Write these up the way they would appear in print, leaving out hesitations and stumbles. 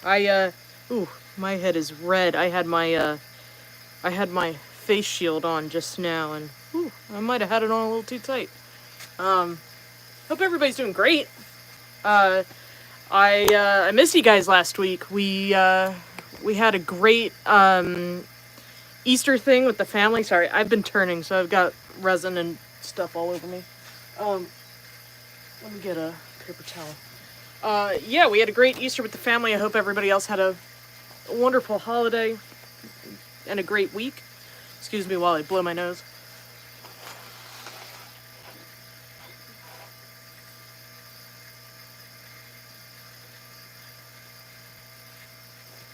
Ooh, my head is red. I had my face shield on just now, and I might have had it on a little too tight. Um, Hope everybody's doing great. Uh, I missed you guys last week. We had a great Easter thing with the family. Sorry, I've been turning, so I've got resin and stuff all over me. Um, Let me get a paper towel. Yeah, we had a great Easter with the family. I hope everybody else had a wonderful holiday and a great week. Excuse me while I blow my nose.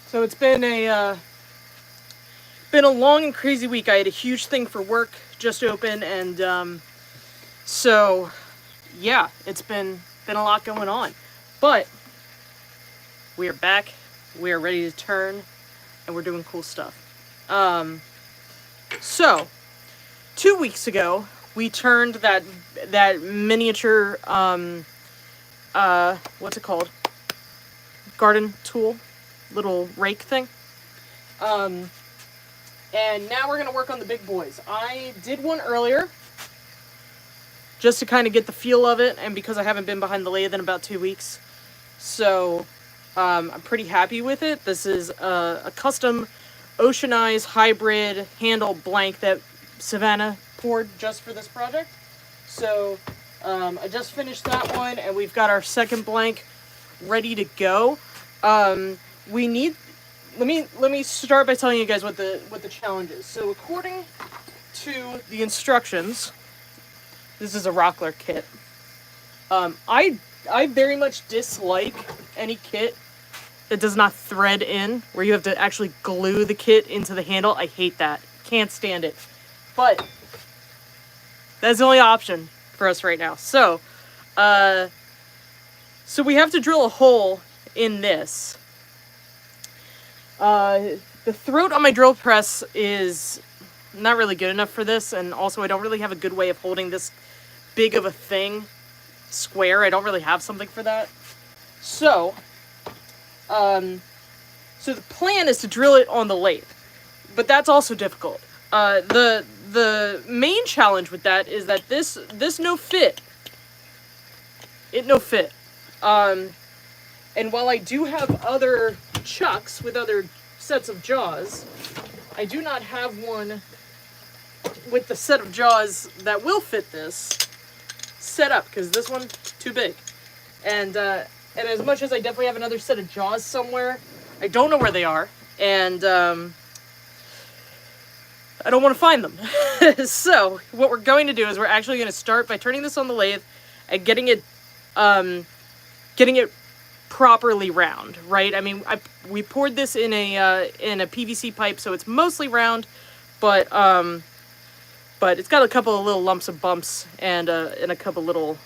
So it's been a long and crazy week. I had a huge thing for work just open, and so yeah, it's been a lot going on. But we are back. We are ready to turn, and we're doing cool stuff. So 2 weeks ago, we turned that miniature what's it called? Garden tool, little rake thing. And now we're gonna work on the big boys. I did one earlier, just to kind of get the feel of it, and because I haven't been behind the lathe in about 2 weeks, so I'm pretty happy with it. This is a custom Oceanize hybrid handle blank that Savannah poured just for this project. So I just finished that one, and we've got our second blank ready to go. We need. Let me start by telling you guys what the challenge is. So according to the instructions, this is a Rockler kit. I very much dislike any kit that does not thread in, where you have to actually glue the kit into the handle. I hate that. Can't stand it. But that's the only option for us right now. So we have to drill a hole in this. The throat on my drill press is not really good enough for this, and also I don't really have a good way of holding this big of a thing square. I don't really have something for that. So the plan is to drill it on the lathe, but that's also difficult. The main challenge with that is that this no fit. It no fit. And while I do have other chucks with other sets of jaws, I do not have one with the set of jaws that will fit this set up, because this one's too big. And as much as I definitely have another set of jaws somewhere, I don't know where they are, and I don't want to find them. So what we're going to do is we're actually going to start by turning this on the lathe and getting it properly round, right? I mean, we poured this in a PVC pipe, so it's mostly round, but it's got a couple of little lumps and bumps and a couple little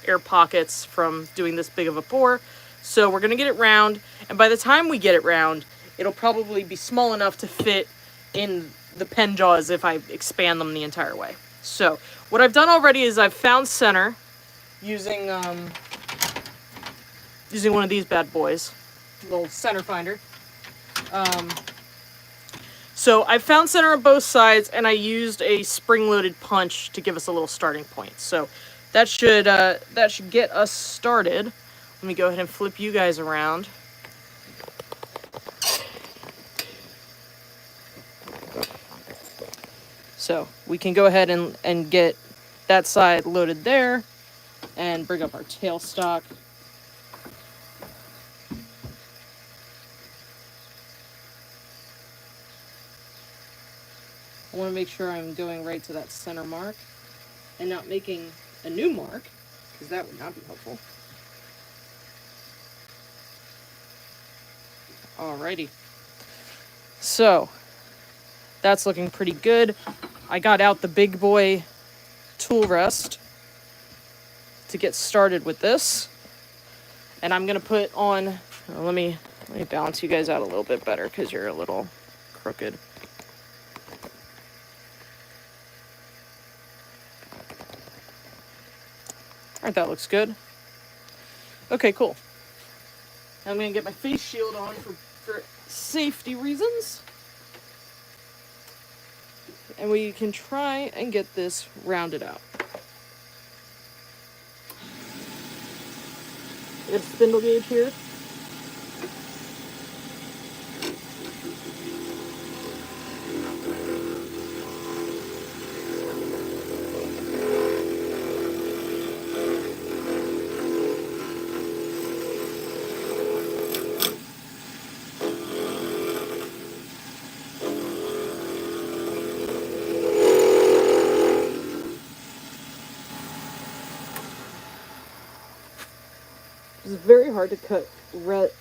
air pockets from doing this big of a pour. So we're gonna get it round, and by the time we get it round, it'll probably be small enough to fit in the pen jaws if I expand them the entire way. So what I've done already is I've found center using one of these bad boys, little center finder. So I found center on both sides, and I used a spring-loaded punch to give us a little starting point. So that should get us started. Let me go ahead and flip you guys around. So we can go ahead and get that side loaded there, and bring up our tailstock. I want to make sure I'm going right to that center mark and not making a new mark, because that would not be helpful. Alrighty. So that's looking pretty good. I got out the big boy tool rest to get started with this. And I'm going to put on, let me balance you guys out a little bit better, because you're a little crooked. Alright, that looks good. Okay, cool. I'm going to get my face shield on for safety reasons. And we can try and get this rounded out. I got a spindle gauge here. It's very hard to cut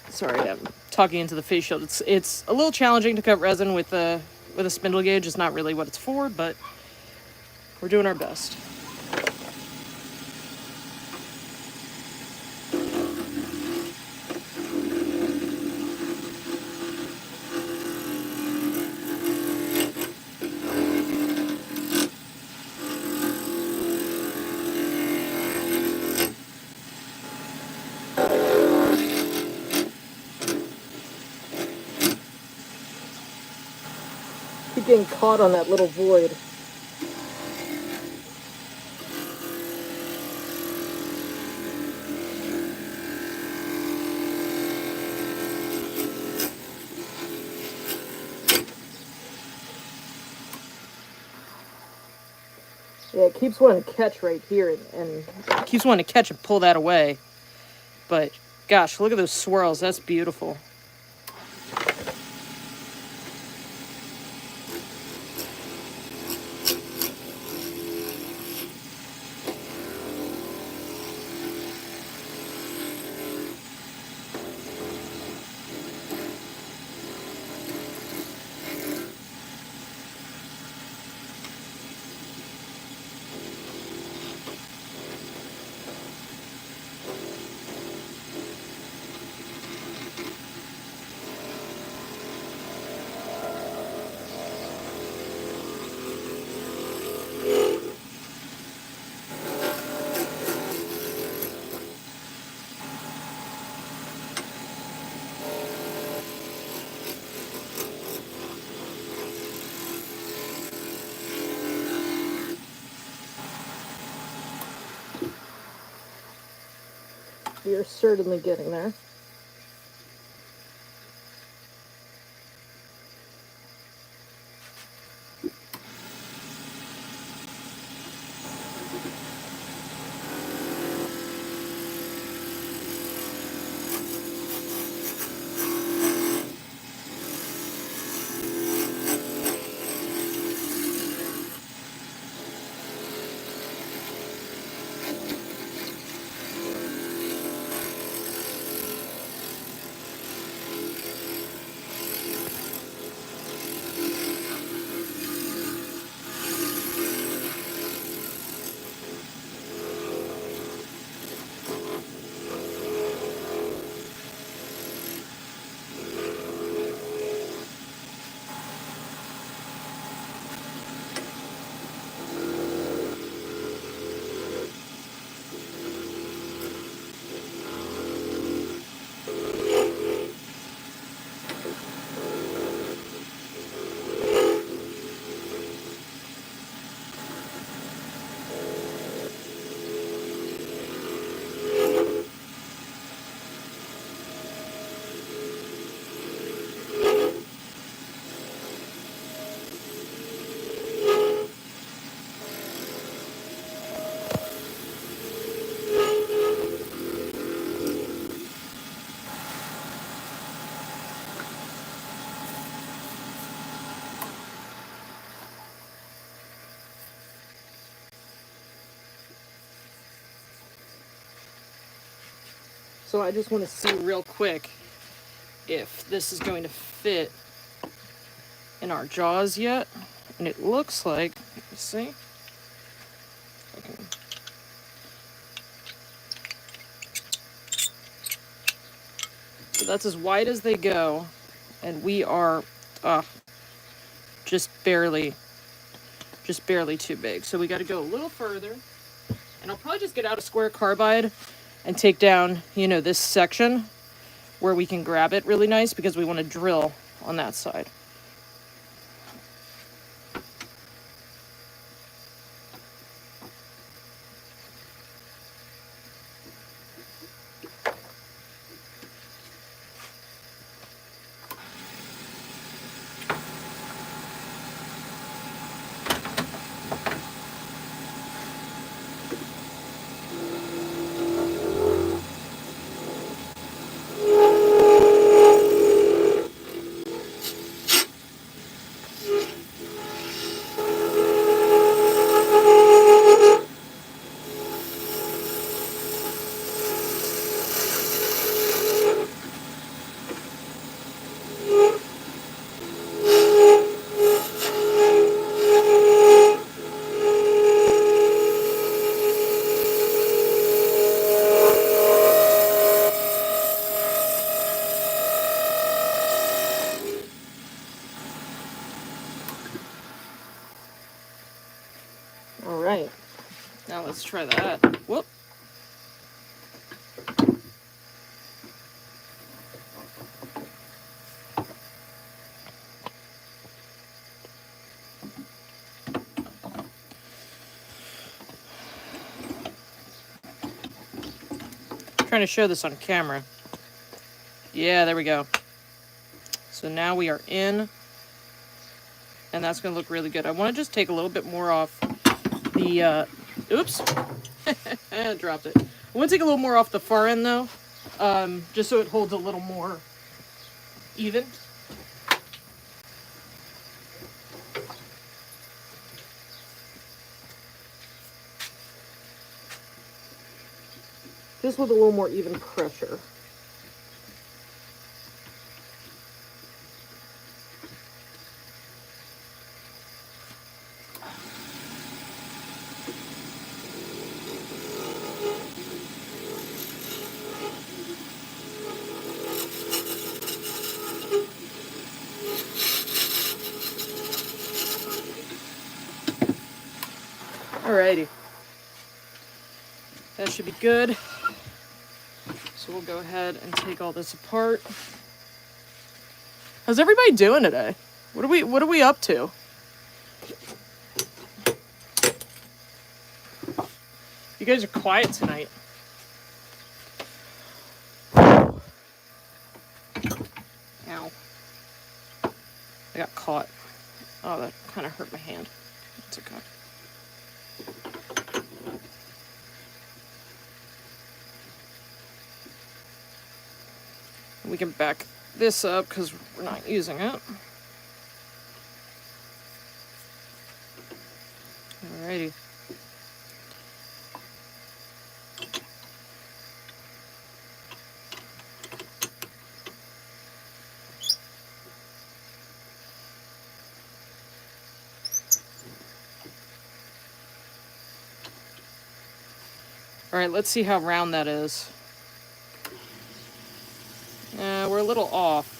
sorry, I'm talking into the face shield. It's a little challenging to cut resin with a spindle gauge. It's not really what it's for, but we're doing our best. Keep getting caught on that little void. Yeah, it keeps wanting to catch right here, and keeps wanting to catch and pull that away. But, gosh, look at those swirls. That's beautiful. You're certainly getting there. So I just want to see real quick if this is going to fit in our jaws yet. And it looks like, let me see. Okay. So that's as wide as they go. And we are just barely too big. So we got to go a little further. And I'll probably just get out a square carbide and take down, you know, this section where we can grab it really nice because we want to drill on that side. All right, now let's try that. Whoop. Trying to show this on camera. Yeah, there we go. So now we are in, and that's going to look really good. I want to just take a little bit more off the, oops, I dropped it. I want to take a little more off the far end though, just so it holds a little more even. Just with a little more even pressure. Alrighty. That should be good. So we'll go ahead and take all this apart. How's everybody doing today? What are we up to? You guys are quiet tonight. Ow. I got caught. Oh, that kind of hurt my hand. It's okay. We can back this up because we're not using it. Alrighty. Alright, let's see how round that is. We're a little off.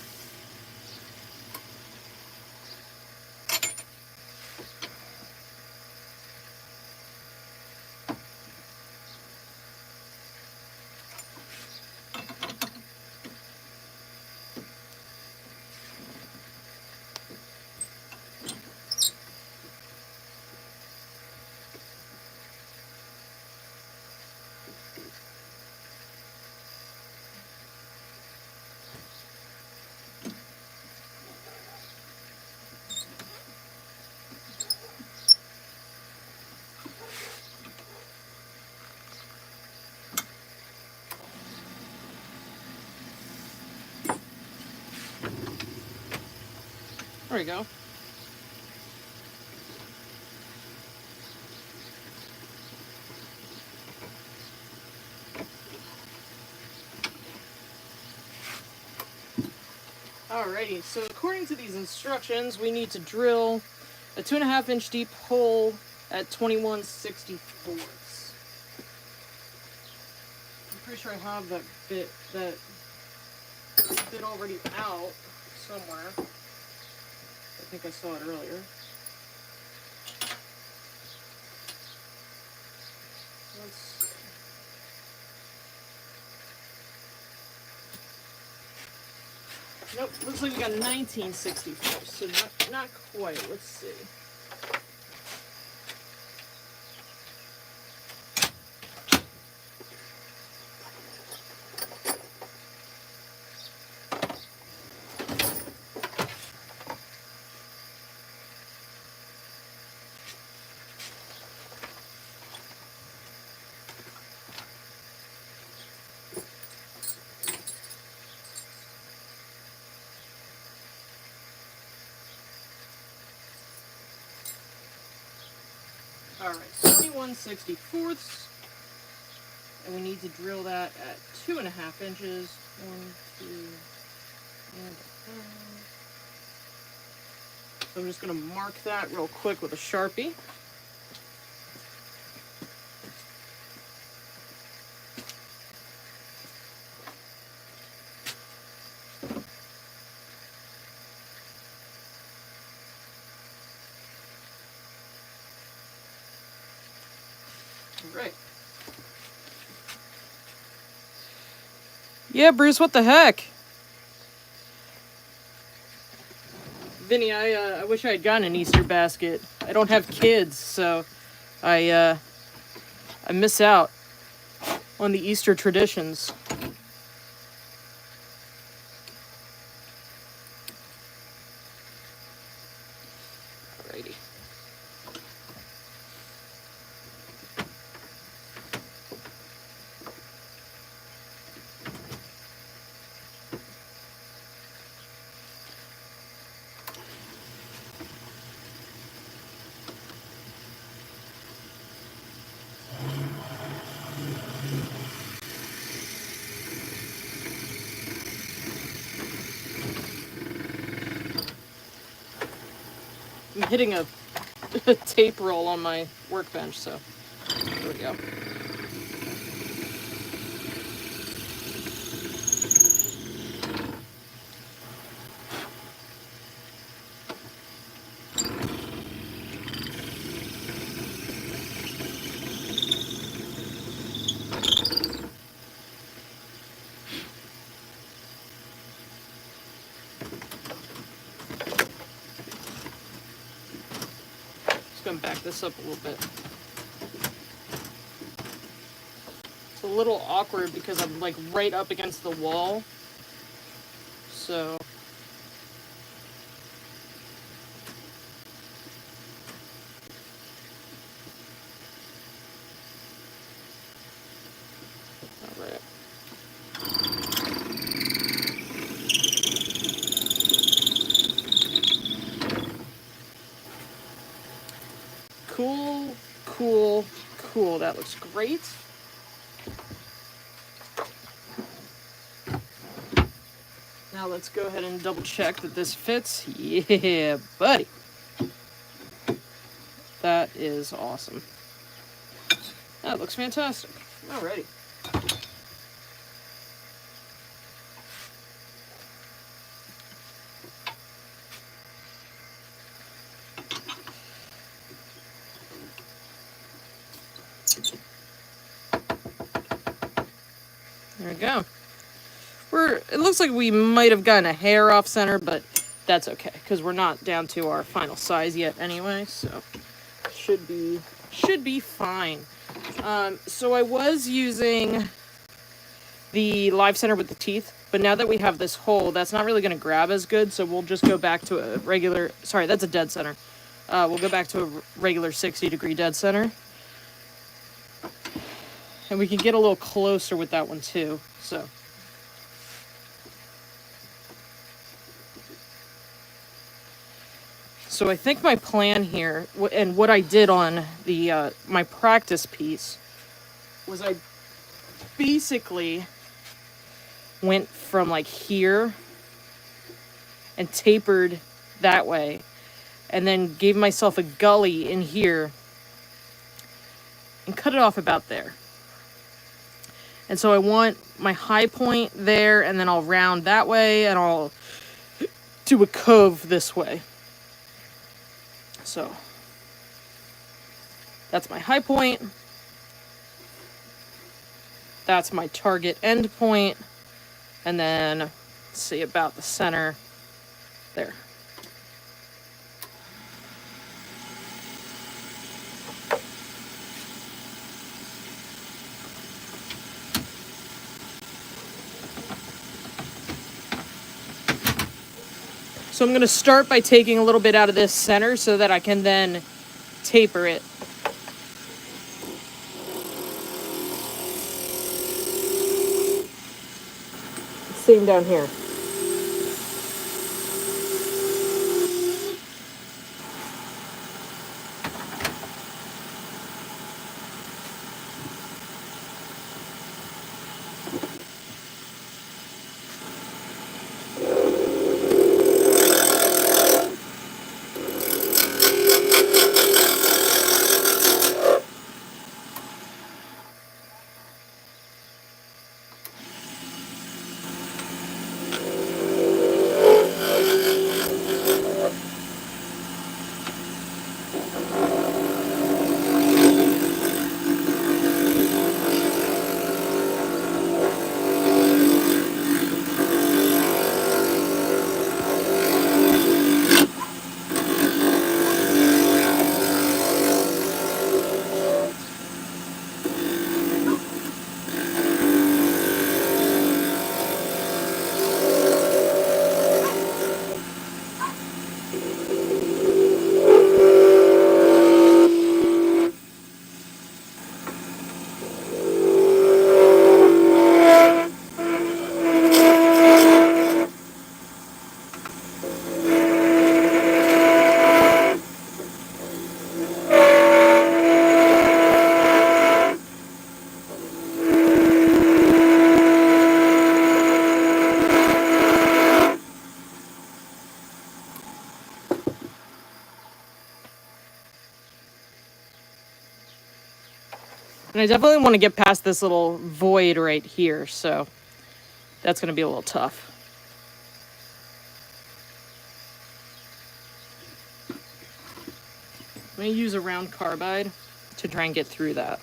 There we go. Alrighty, so according to these instructions, we need to drill a 2.5 inch deep hole at 21/64. I'm pretty sure I have that bit already out somewhere. I think I saw it earlier. Let's see. Nope, looks like we got 1964, so not quite. Let's see. Alright, 21/64ths. And we need to drill that at 2.5 inches. 1, 2, and 5. So I'm just going to mark that real quick with a Sharpie. Right. Yeah, Bruce, what the heck? Vinny, I wish I had gotten an Easter basket. I don't have kids, so I miss out on the Easter traditions. Alrighty. I'm hitting a tape roll on my workbench, so there we go. Gonna back this up a little bit. It's a little awkward because I'm like right up against the wall. So all right. Cool, cool, cool. That looks great. Now let's go ahead and double check that this fits. Yeah, buddy. That is awesome. That looks fantastic. Alrighty. There we go. It looks like we might have gotten a hair off center, but that's okay, because we're not down to our final size yet anyway, so should be fine. So I was using the live center with the teeth, but now that we have this hole, that's not really going to grab as good, so we'll just go back to a regular, sorry, that's a dead center. We'll go back to a regular 60-degree dead center. And we can get a little closer with that one too, so. So I think my plan here, and what I did on the my practice piece, was I basically went from like here and tapered that way, and then gave myself a gully in here and cut it off about there. And so I want my high point there, and then I'll round that way, and I'll do a cove this way. So that's my high point. That's my target end point. And then Let's see, about the center. There. So I'm going to start by taking a little bit out of this center so that I can then taper it. Same down here. And I definitely want to get past this little void right here, so that's going to be a little tough. I'm going to use a round carbide to try and get through that.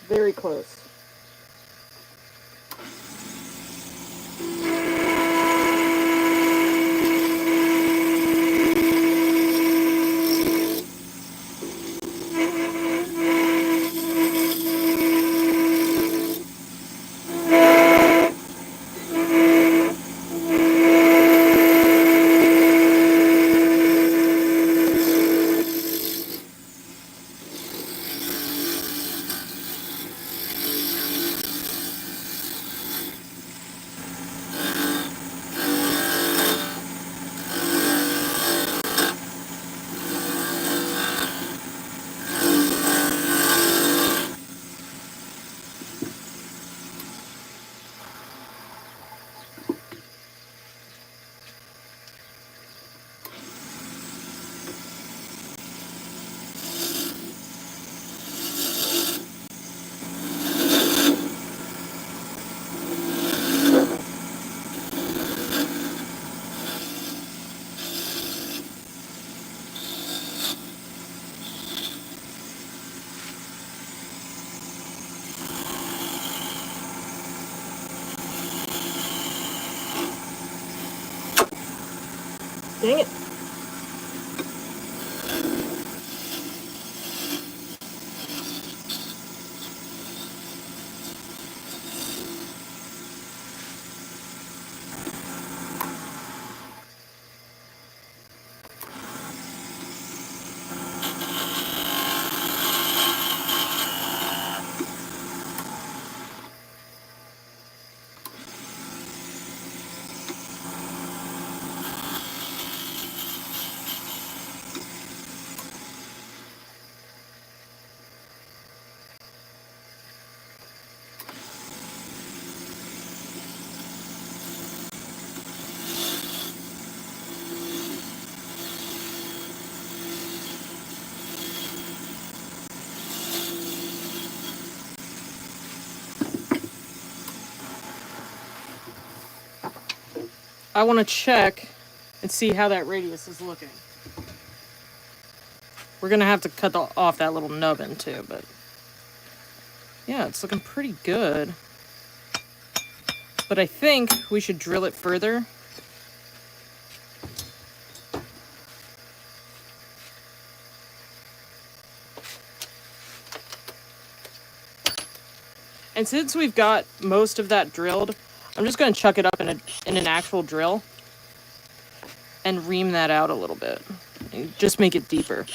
Very close. Dang it. I want to check and see how that radius is looking. We're going to have to cut off that little nubbin too, but yeah, it's looking pretty good. But I think we should drill it further. And since we've got most of that drilled, I'm just going to chuck it up in an actual drill and ream that out a little bit. Just make it deeper.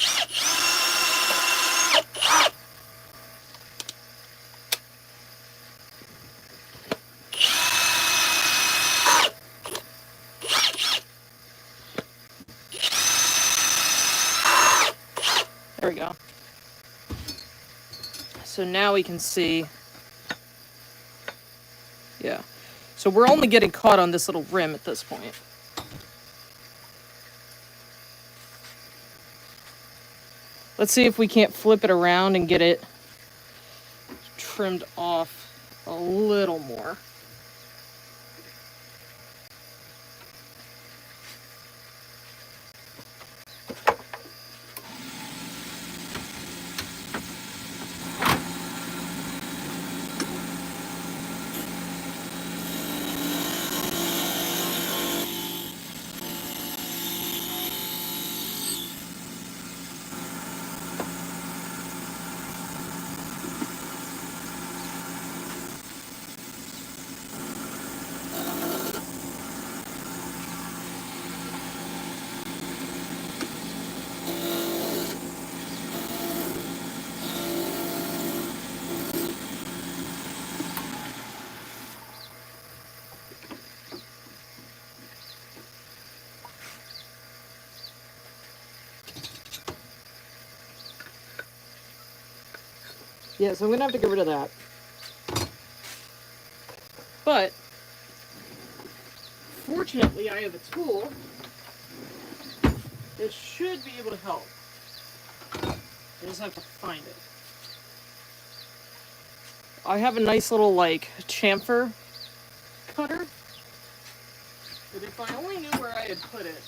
There we go. So now we can see. Yeah. So we're only getting caught on this little rim at this point. Let's see if we can't flip it around and get it trimmed off a little more. Yeah, so I'm going to have to get rid of that. But, fortunately, I have a tool that should be able to help. I just have to find it. I have a nice little, like, chamfer cutter. But if I only knew where I had put it,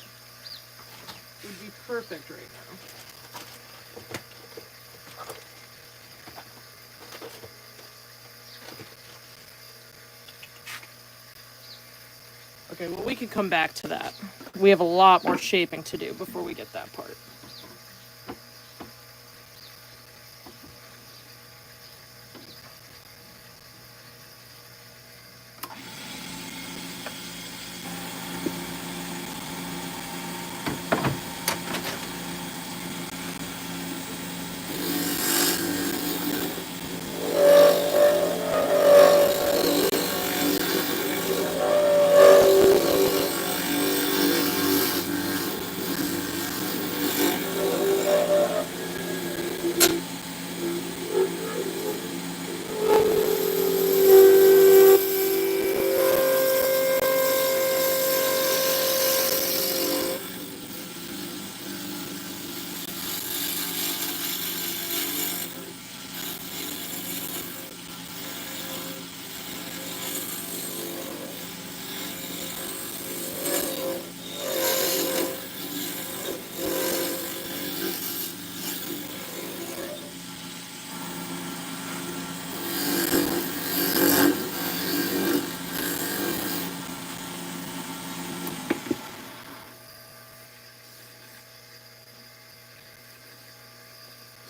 it would be perfect right now. Okay, well, we can come back to that. We have a lot more shaping to do before we get that part.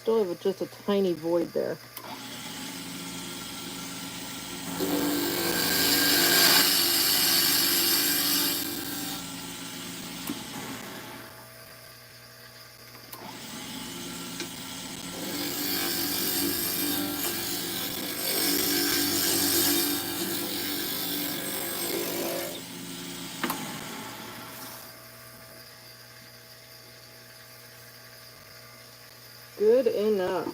Still have just a tiny void there. Good enough.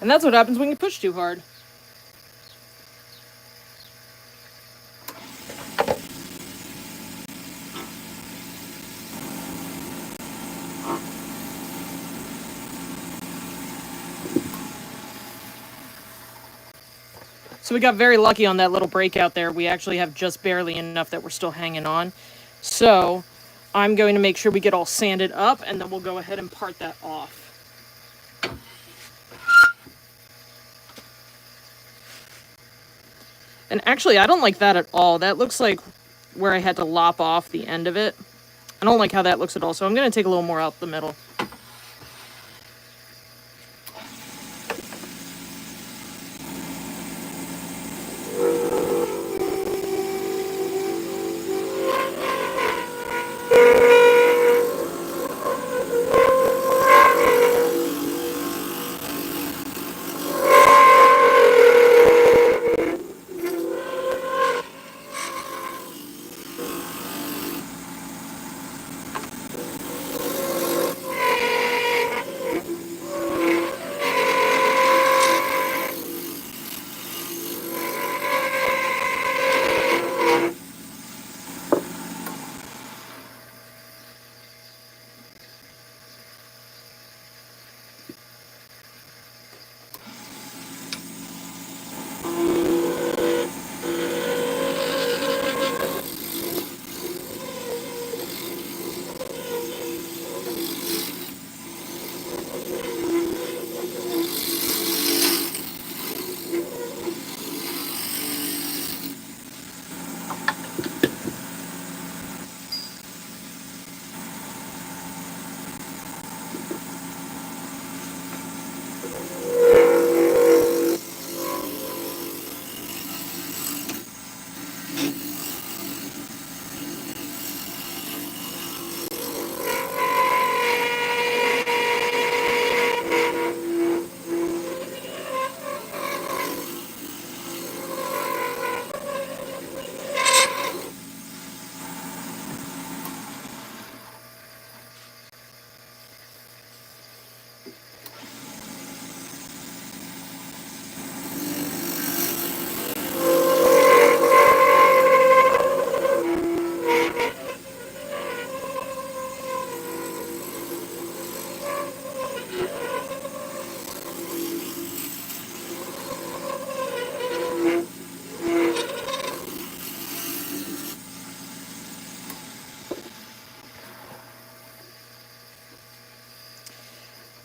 And that's what happens when you push too hard. So we got very lucky on that little breakout there. We actually have just barely enough that we're still hanging on. So I'm going to make sure we get all sanded up, and then we'll go ahead and part that off. And actually, I don't like that at all. That looks like where I had to lop off the end of it. I don't like how that looks at all, so I'm going to take a little more out the middle.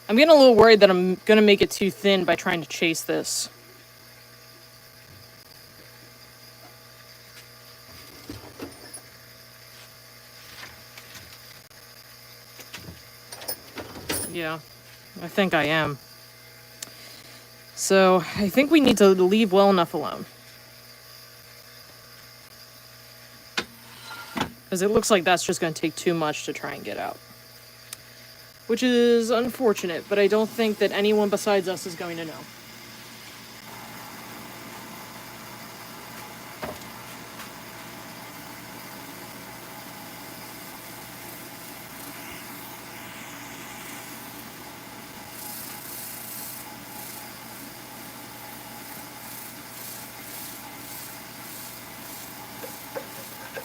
I'm getting a little worried that I'm going to make it too thin by trying to chase this. Yeah, I think I am. So I think we need to leave well enough alone. Because it looks like that's just going to take too much to try and get out. Which is unfortunate, but I don't think that anyone besides us is going to know.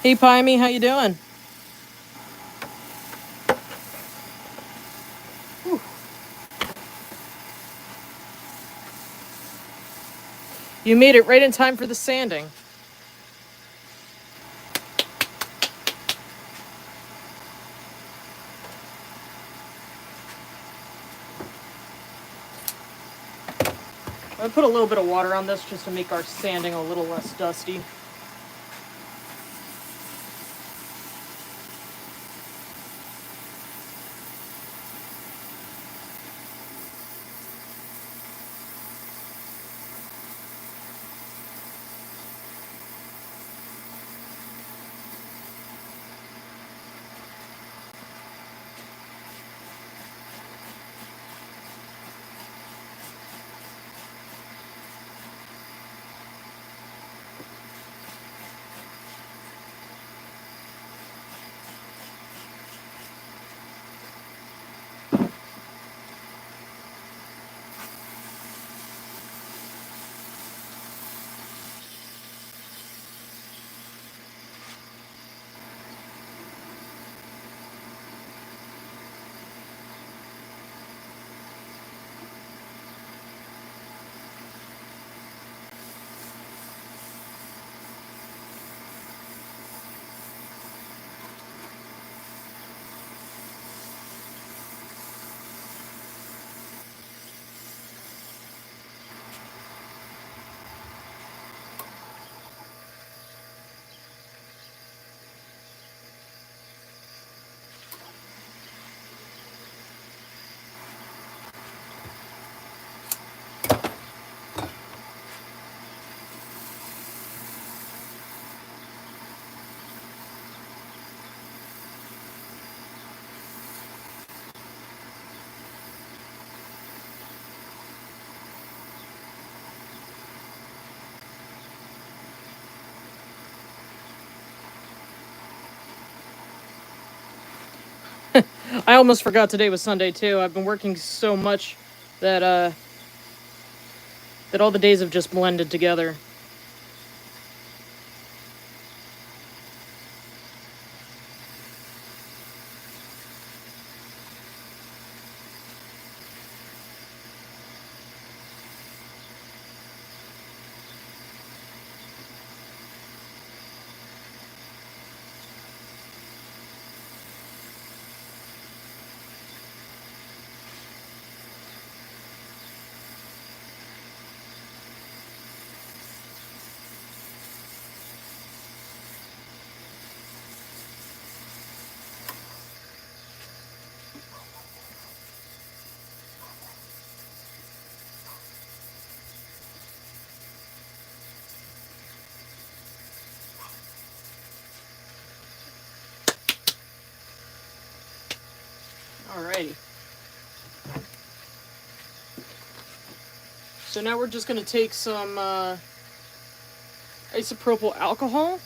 Hey, Pymie, how you doing? Whew. You made it right in time for the sanding. I put a little bit of water on this just to make our sanding a little less dusty. I almost forgot today was Sunday too. I've been working so much that that all the days have just blended together. Alrighty. So now we're just going to take some isopropyl alcohol,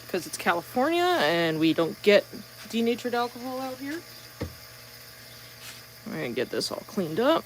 because it's California and we don't get denatured alcohol out here. We're going to get this all cleaned up.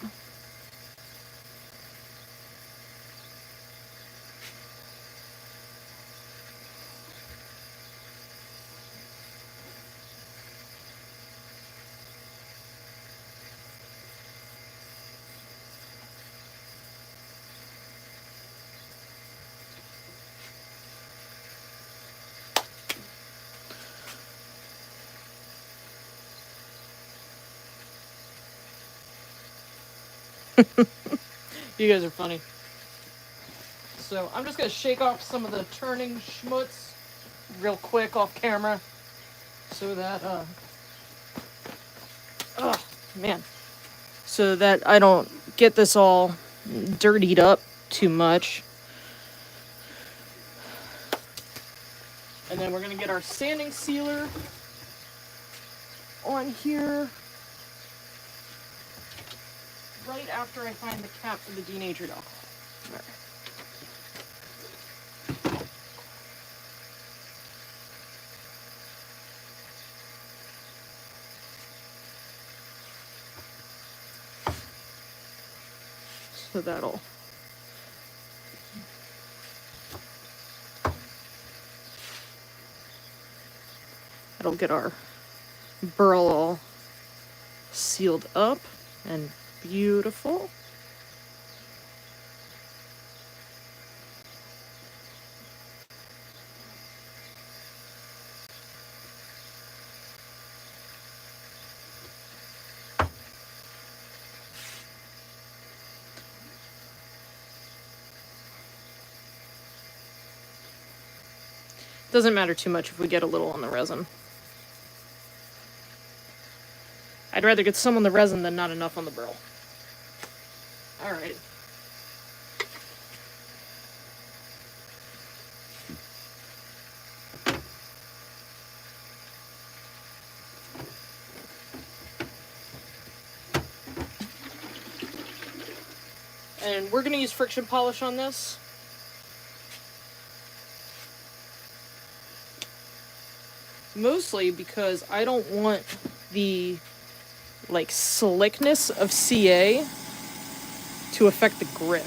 You guys are funny. So I'm just going to shake off some of the turning schmutz real quick off camera so that, oh man, so that I don't get this all dirtied up too much. And then we're going to get our sanding sealer on here right after I find the cap for the denatured alcohol. Right. So that'll get our burl all sealed up and beautiful. Doesn't matter too much if we get a little on the resin. I'd rather get some on the resin than not enough on the burl. Alright. And we're going to use friction polish on this. Mostly because I don't want the like slickness of CA to affect the grip.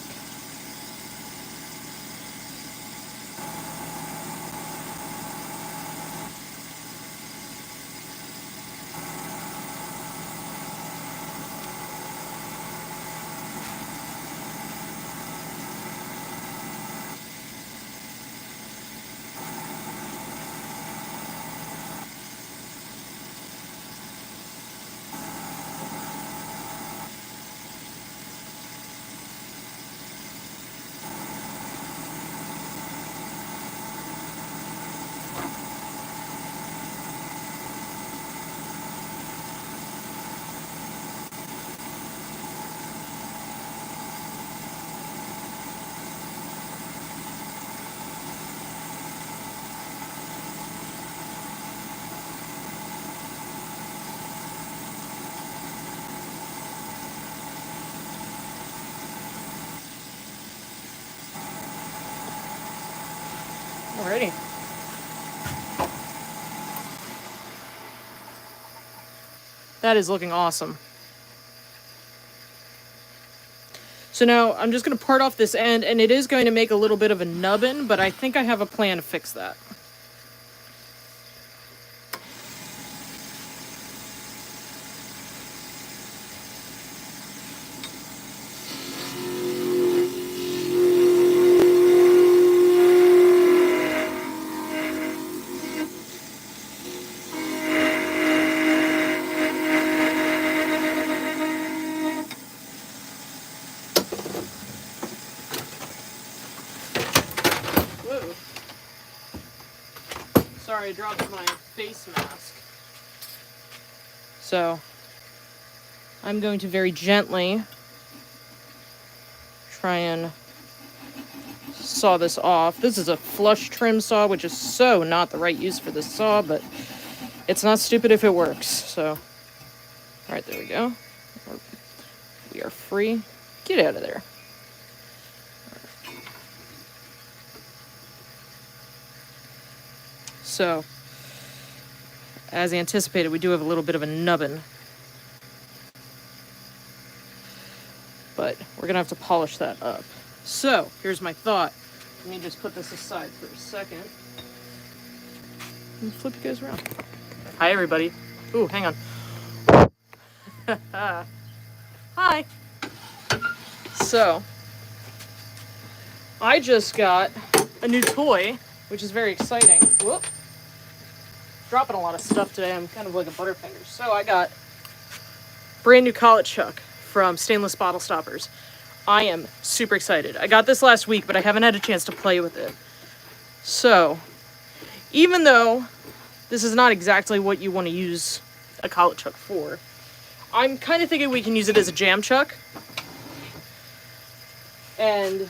Alrighty. That is looking awesome. So now I'm just going to part off this end, and it is going to make a little bit of a nubbin, but I think I have a plan to fix that. Whoa. Sorry, I dropped my face mask. So, I'm going to very gently try and saw this off. This is a flush trim saw, which is so not the right use for this saw, but it's not stupid if it works. So, alright, there we go. We are free. Get out of there. So, as anticipated, we do have a little bit of a nubbin. But we're going to have to polish that up. So, here's my thought. Let me just put this aside for a second. And flip you guys around. Hi, everybody. Ooh, hang on. Hi. So, I just got a new toy, which is very exciting. Whoop. Dropping a lot of stuff today. I'm kind of like a butterfinger. So I got brand new collet chuck from Stainless Bottle Stoppers. I am super excited. I got this last week, but I haven't had a chance to play with it. So, even though this is not exactly what you want to use a collet chuck for, I'm kind of thinking we can use it as a jam chuck. And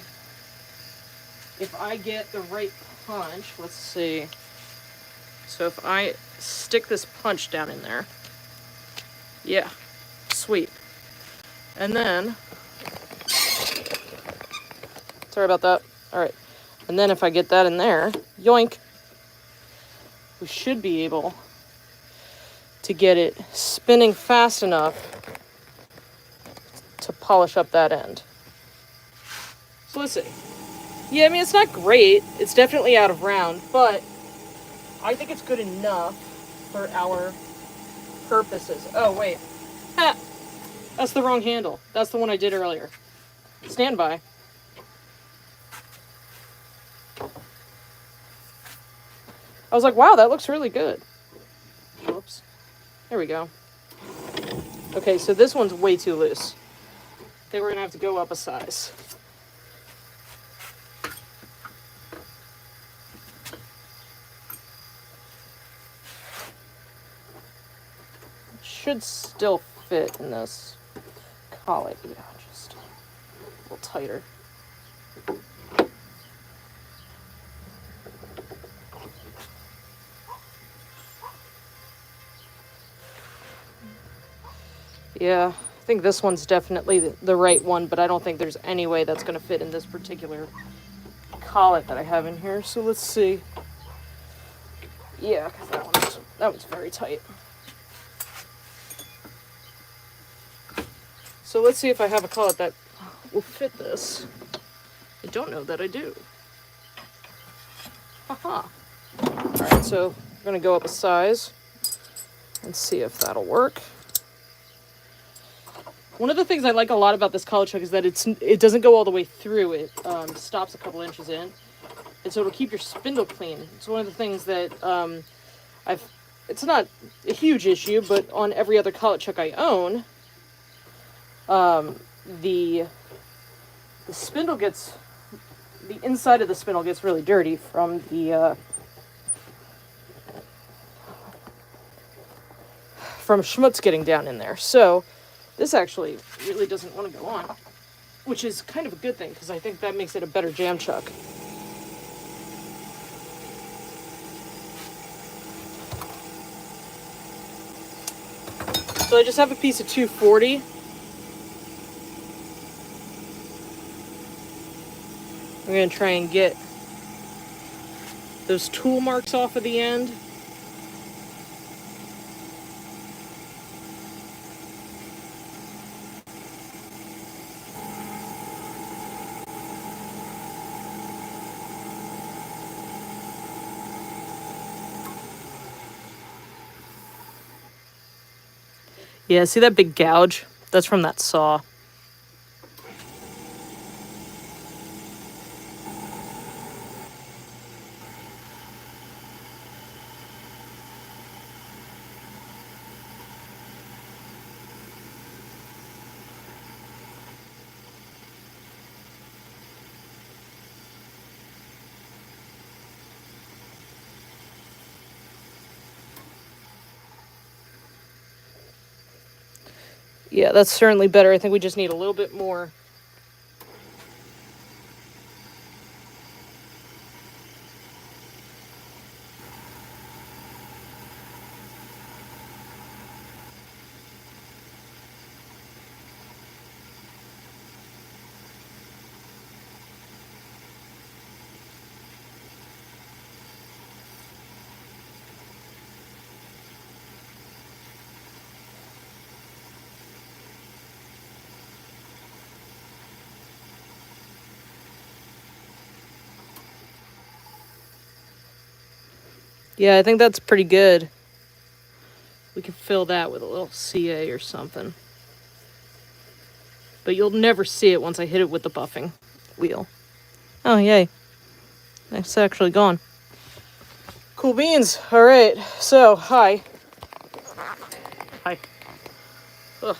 if I get the right punch, let's see. So if I stick this punch down in there, yeah, sweet. And then, sorry about that. All right. And then if I get that in there, yoink, we should be able to get it spinning fast enough to polish up that end. So let's see. Yeah, I mean, it's not great. It's definitely out of round, but I think it's good enough for our purposes. Oh, wait. Ha! That's the wrong handle. That's the one I did earlier. Stand by. I was like, wow, that looks really good. Whoops. There we go. Okay, so this one's way too loose. I think we're going to have to go up a size. Should still fit in this collet. Yeah, just a little tighter. Yeah, I think this one's definitely the right one, but I don't think there's any way that's going to fit in this particular collet that I have in here. So let's see. Yeah, because that one's very tight. So let's see if I have a collet that will fit this. I don't know that I do. Haha. Alright, so we're going to go up a size and see if that'll work. One of the things I like a lot about this collet chuck is that it doesn't go all the way through. It stops a couple inches in. And so it'll keep your spindle clean. It's one of the things that it's not a huge issue, but on every other collet chuck I own, the spindle gets, the inside of the spindle gets really dirty from the, from schmutz getting down in there. So this actually really doesn't want to go on, which is kind of a good thing because I think that makes it a better jam chuck. So I just have a piece of 240. I'm going to try and get those tool marks off of the end. Yeah, see that big gouge? That's from that saw. Yeah, that's certainly better. I think we just need a little bit more. Yeah, I think that's pretty good. We can fill that with a little CA or something. But you'll never see it once I hit it with the buffing wheel. Oh, yay. It's actually gone. Cool beans. All right. So, hi. Hi. Ugh.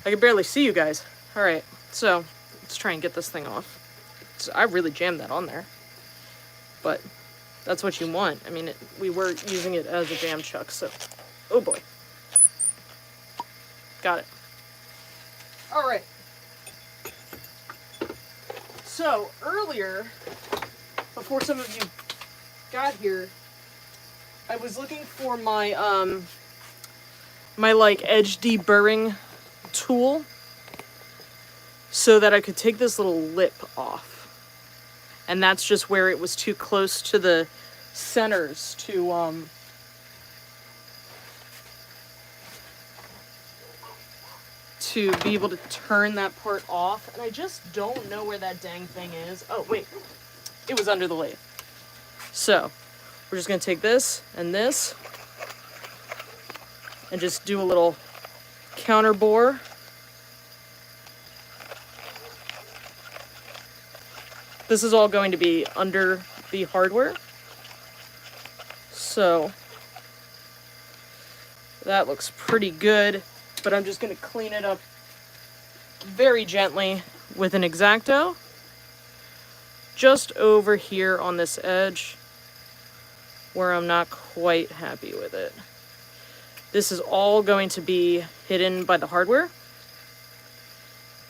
I can barely see you guys. All right. So, let's try and get this thing off. I really jammed that on there. But that's what you want. I mean, we were using it as a jam chuck, so... Oh, boy. Got it. All right. So, earlier, before some of you got here, I was looking for my, my, like, edge deburring tool so that I could take this little lip off. And that's just where it was too close to the centers to be able to turn that part off. And I just don't know where that dang thing is. Oh, wait. It was under the lathe. So, we're just going to take this and just do a little counter bore. This is all going to be under the hardware. So, that looks pretty good. But I'm just going to clean it up very gently with an X-Acto. Just over here on this edge where I'm not quite happy with it. This is all going to be hidden by the hardware.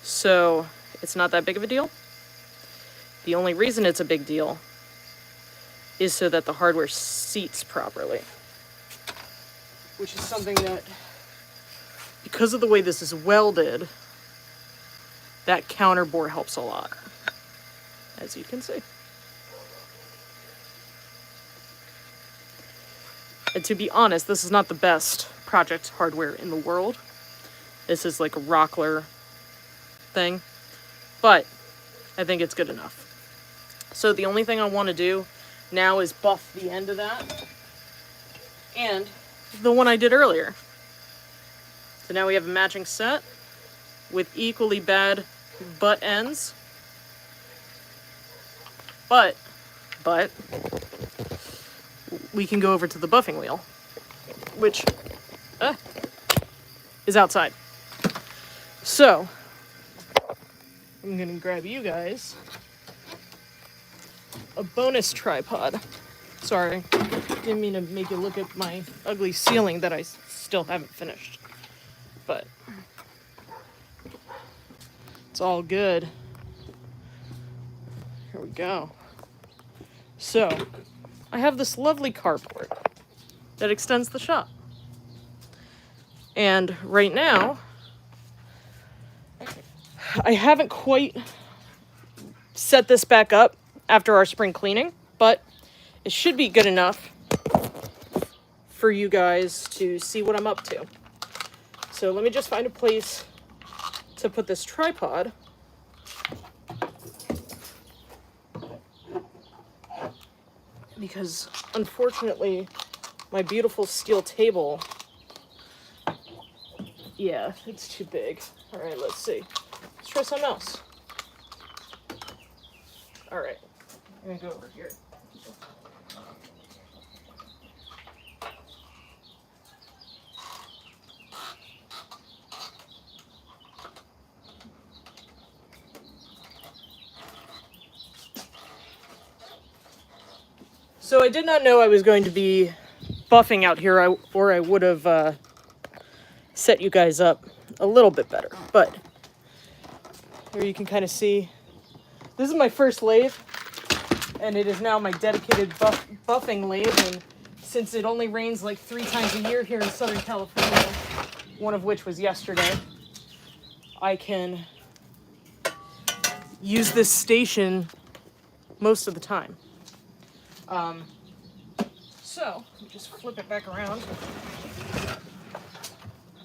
So it's not that big of a deal. The only reason it's a big deal is so that the hardware seats properly. Which is something that, because of the way this is welded, that counter bore helps a lot, as you can see. And to be honest, this is not the best project hardware in the world. This is like a Rockler thing, but I think it's good enough. So the only thing I want to do now is buff the end of that and the one I did earlier. So now we have a matching set with equally bad butt ends. But we can go over to the buffing wheel, which is outside. So I'm gonna grab you guys a bonus tripod. Sorry, didn't mean to make you look at my ugly ceiling that I still haven't finished. But it's all good. Here we go. So, I have this lovely carport that extends the shop. And right now, I haven't quite set this back up after our spring cleaning, but it should be good enough for you guys to see what I'm up to. So let me just find a place to put this tripod. Because unfortunately, my beautiful steel table Yeah, it's too big. All right, let's see. Let's try something else. All right, I'm gonna go over here. So I did not know I was going to be buffing out here, or I would have set you guys up a little bit better. But here you can kind of see, this is my first lathe, and it is now my dedicated buffing lathe. And since it only rains like 3 times a year here in Southern California, one of which was yesterday, I can use this station most of the time. So, let me just flip it back around,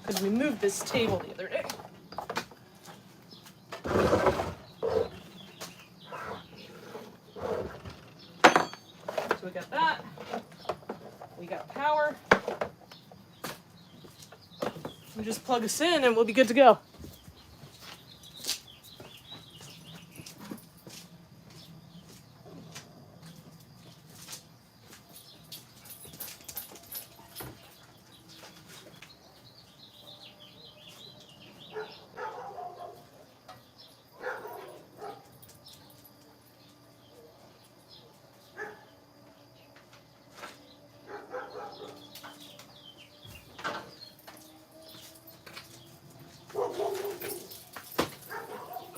because we moved this table the other day. So we got that, we got power. We just plug us in and we'll be good to go.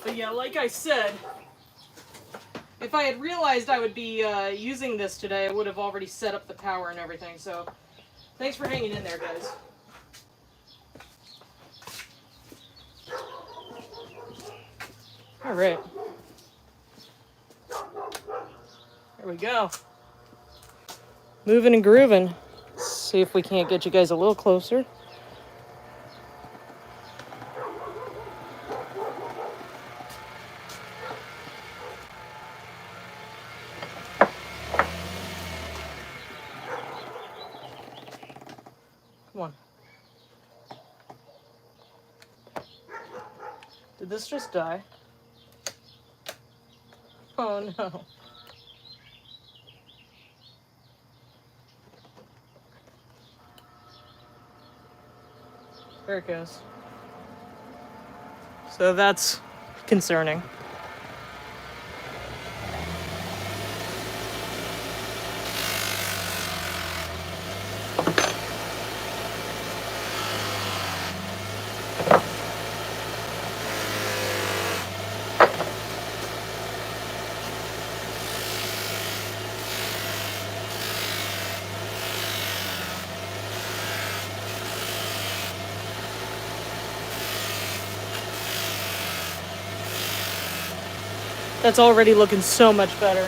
But yeah, like I said, if I had realized I would be using this today, I would have already set up the power and everything. So thanks for hanging in there, guys. All right. There we go. Moving and grooving. Let's see if we can't get you guys a little closer. Come on. Did this just die? Oh no. There it goes. So that's concerning. That's already looking so much better.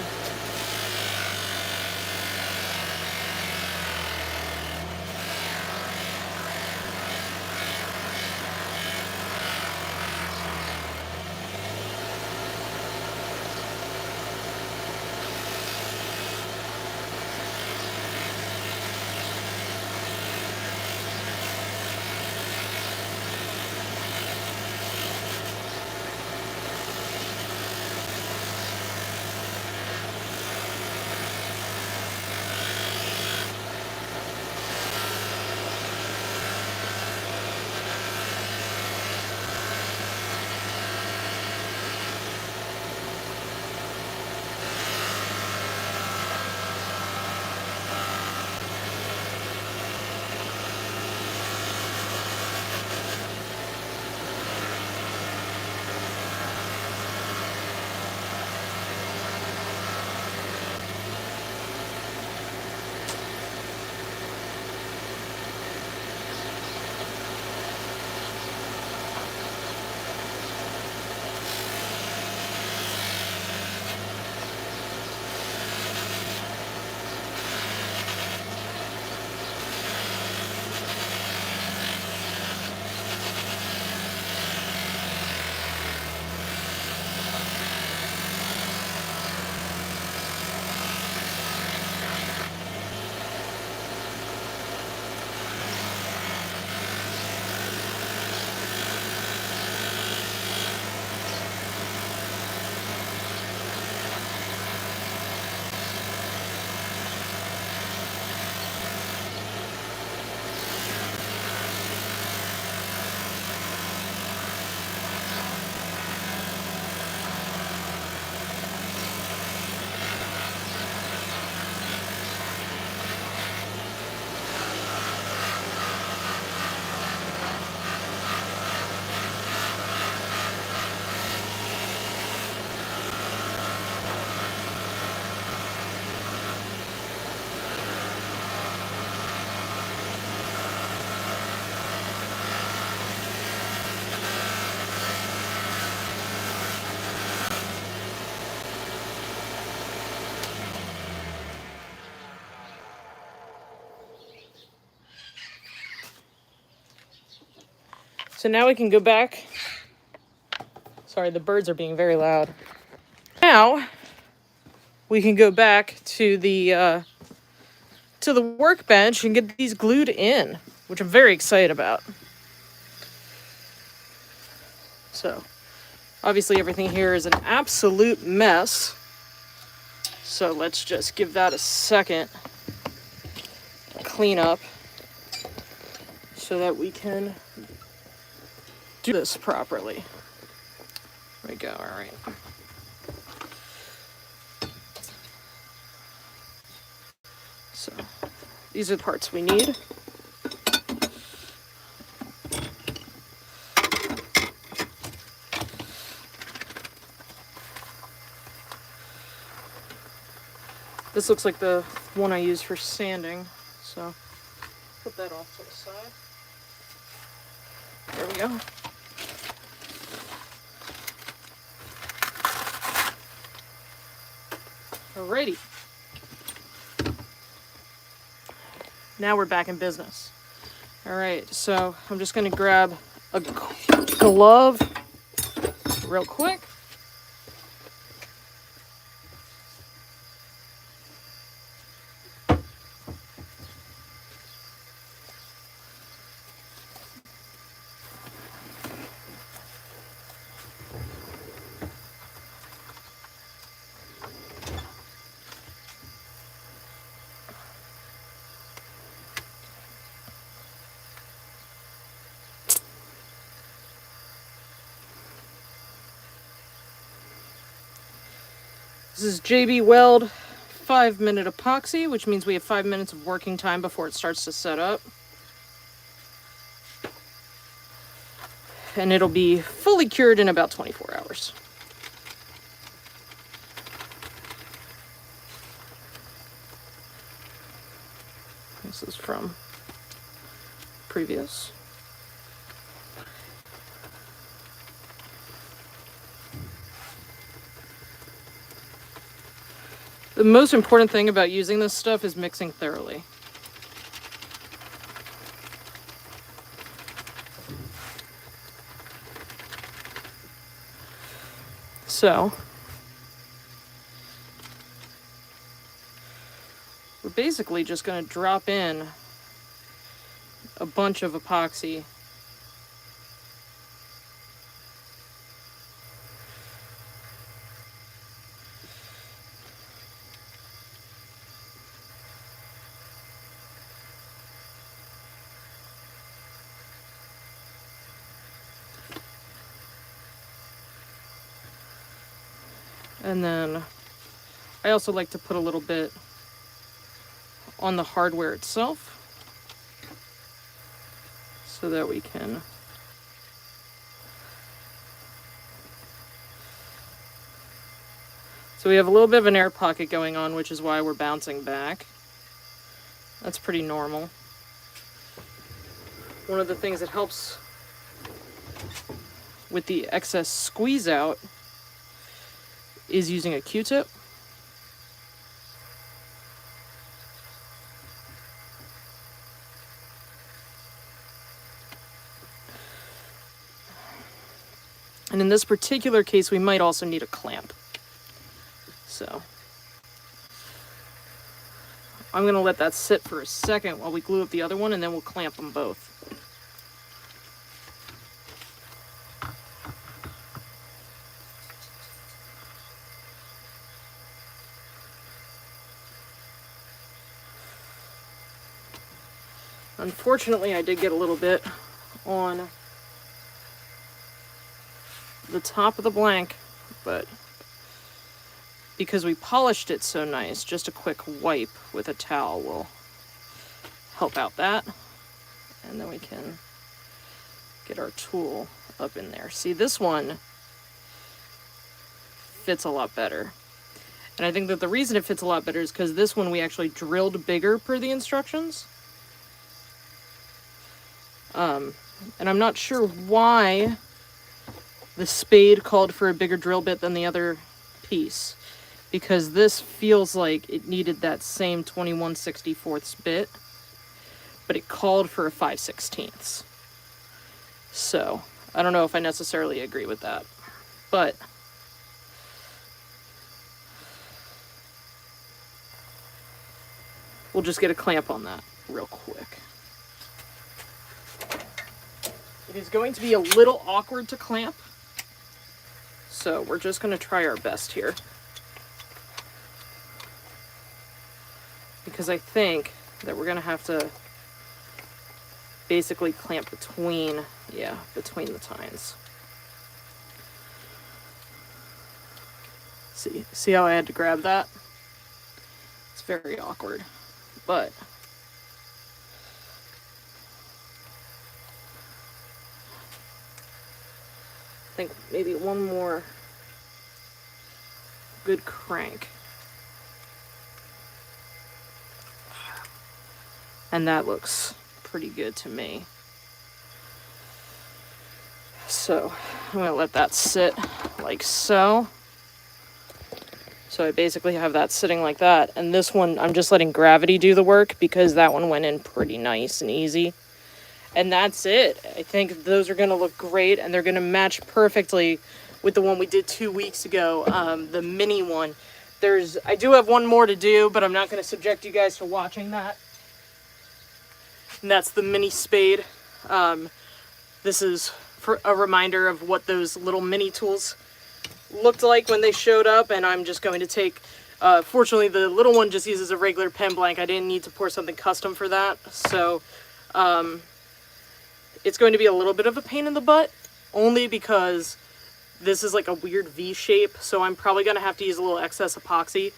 So now we can go back. Sorry, the birds are being very loud. Now we can go back to the workbench and get these glued in, which I'm very excited about. So obviously everything here is an absolute mess. So let's just give that a second clean up so that we can do this properly. There we go, all right. So these are the parts we need. This looks like the one I use for sanding, so put that off to the side. There we go. Alrighty. Now we're back in business. Alright, so I'm just going to grab a glove real quick. This is JB Weld 5-minute epoxy, which means we have 5 minutes of working time before it starts to set up. And it'll be fully cured in about 24 hours. This is from previous. The most important thing about using this stuff is mixing thoroughly. So, we're basically just going to drop in a bunch of epoxy . And then I also like to put a little bit on the hardware itself so that we can so we have a little bit of an air pocket going on, which is why we're bouncing back. That's pretty normal. One of the things that helps with the excess squeeze out is using a Q-tip. And in this particular case, we might also need a clamp. So I'm going to let that sit for a second while we glue up the other one, and then we'll clamp them both. Unfortunately, I did get a little bit on the top of the blank, but because we polished it so nice, just a quick wipe with a towel will help out that. And then we can get our tool up in there. See, this one fits a lot better. And I think that the reason it fits a lot better is because this one we actually drilled bigger per the instructions. And I'm not sure why the spade called for a bigger drill bit than the other piece, because this feels like it needed that same 21/64 bit, but it called for a 5/16. So, I don't know if I necessarily agree with that. But we'll just get a clamp on that real quick. It is going to be a little awkward to clamp, so we're just going to try our best here. Because I think that we're going to have to basically clamp between the tines. See how I had to grab that? It's very awkward, but I think maybe one more good crank. And that looks pretty good to me. So I'm gonna let that sit like so. So I basically have that sitting like that. And this one, I'm just letting gravity do the work because that one went in pretty nice and easy. And that's it. I think those are gonna look great and they're gonna match perfectly with the one we did 2 weeks ago, the mini one. I do have one more to do, but I'm not gonna subject you guys to watching that. And that's the mini spade. This is for a reminder of what those little mini tools looked like when they showed up, and I'm just going to take, fortunately the little one just uses a regular pen blank. I didn't need to pour something custom for that, so it's going to be a little bit of a pain in the butt, only because this is like a weird V shape, so I'm probably going to have to use a little excess epoxy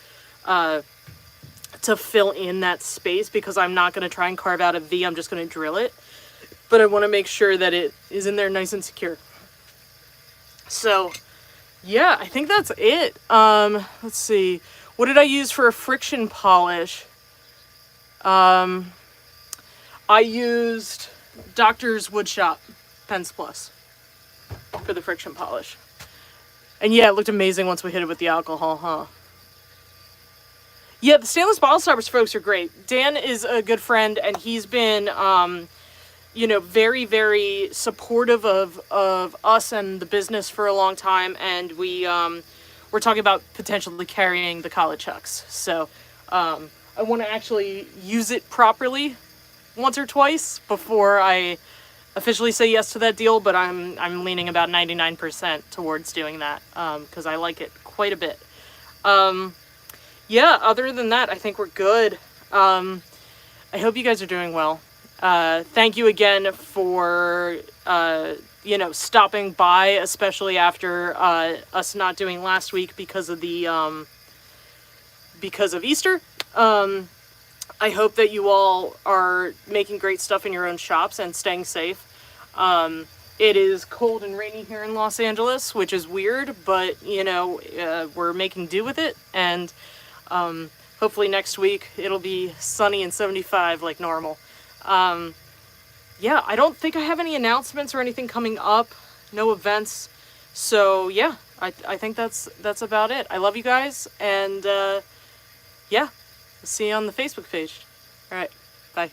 to fill in that space, because I'm not going to try and carve out a V, I'm just going to drill it. But I want to make sure that it is in there nice and secure. So, yeah, I think that's it. Let's see. What did I use for a friction polish? I used Doctor's Woodshop Pens Plus for the friction polish. And yeah, it looked amazing once we hit it with the alcohol, huh? Yeah, the stainless bottle stoppers folks are great. Dan is a good friend, and he's been, very, very supportive of us and the business for a long time. And we're talking about potentially carrying the Kala Chucks. So I want to actually use it properly once or twice before I officially say yes to that deal. But I'm leaning about 99% towards doing that because I like it quite a bit. Yeah, other than that, I think we're good. I hope you guys are doing well. Thank you again for, stopping by, especially after us not doing last week because of the because of Easter. I hope that you all are making great stuff in your own shops and staying safe. It is cold and rainy here in Los Angeles, which is weird, but, we're making do with it, and hopefully next week it'll be sunny and 75 like normal. Yeah, I don't think I have any announcements or anything coming up, no events, so yeah, I think that's about it. I love you guys, and yeah, see you on the Facebook page. All right, bye.